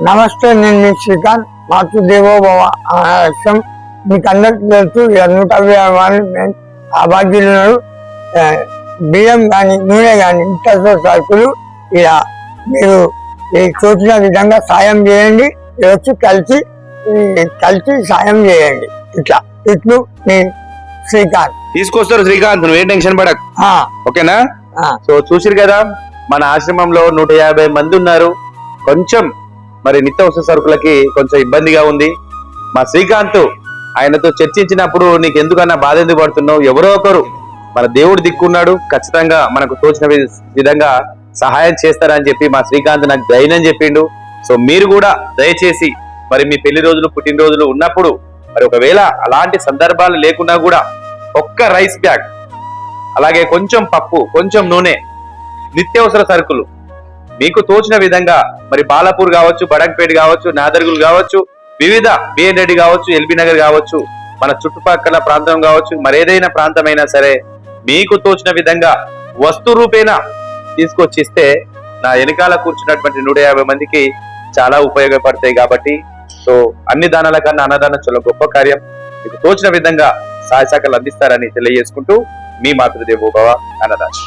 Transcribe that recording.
నమస్తే, నేను మీ శ్రీకాంత్. మాతృదేవోభవ లక్ష్యం మీకు అందరికీ తెలుసు. 150 అభాగ్యులు బియ్యం కానీ నూనె కానీ నిత్యావసర సరుకులు ఇలా మీరు తోచిన విధంగా సాయం చేయండి. వచ్చి కలిసి సాయం చేయండి. ఇట్లు మీ శ్రీకాంత్. తీసుకొస్తారు శ్రీకాంత్, నువ్వేం టెన్షన్ పడక, ఓకేనా? సో చూసిరు కదా, మన ఆశ్రమంలో 150 మంది ఉన్నారు. కొంచెం మరి నిత్యావసర సరుకులకి కొంచెం ఇబ్బందిగా ఉంది. మా శ్రీకాంత్ ఆయనతో చర్చించినప్పుడు నీకు ఎందుకన్నా బాధ ఎందుకు పడుతున్నావు, ఎవరో ఒకరు మన దేవుడు దిక్కున్నాడు, ఖచ్చితంగా మనకు తోచిన విధంగా సహాయం చేస్తారని చెప్పి మా శ్రీకాంత్ నాకు ధైర్యం చెప్పిండు. సో మీరు కూడా దయచేసి మరి మీ పెళ్లి రోజులు పుట్టినరోజులు ఉన్నప్పుడు మరి ఒకవేళ అలాంటి సందర్భాలు లేకున్నా కూడా ఒక్క రైస్ బ్యాగ్, అలాగే కొంచెం పప్పు, కొంచెం నూనె, నిత్యావసర సరుకులు మీకు తోచిన విధంగా మరి బాలాపూర్ కావచ్చు, బడంగపేట కావచ్చు, నాదర్గుల్ కావచ్చు, వివిధ బిఎన్ రెడ్డి కావచ్చు, ఎల్బీ నగర్ కావచ్చు, మన చుట్టుపక్కల ప్రాంతం కావచ్చు, మరేదైనా ప్రాంతమైనా సరే మీకు తోచిన విధంగా వస్తు రూపేణా తీసుకొచ్చిస్తే నా వెనకాల కూర్చున్నటువంటి 150 మందికి చాలా ఉపయోగపడతాయి. కాబట్టి సో అన్ని దానాల కన్నా అన్నదానం చాలా గొప్ప కార్యం. మీకు తోచిన విధంగా సహాయ సహకారాలు అందిస్తారని తెలియజేసుకుంటూ మీ మాతృదేవోభవ అన్నదానం.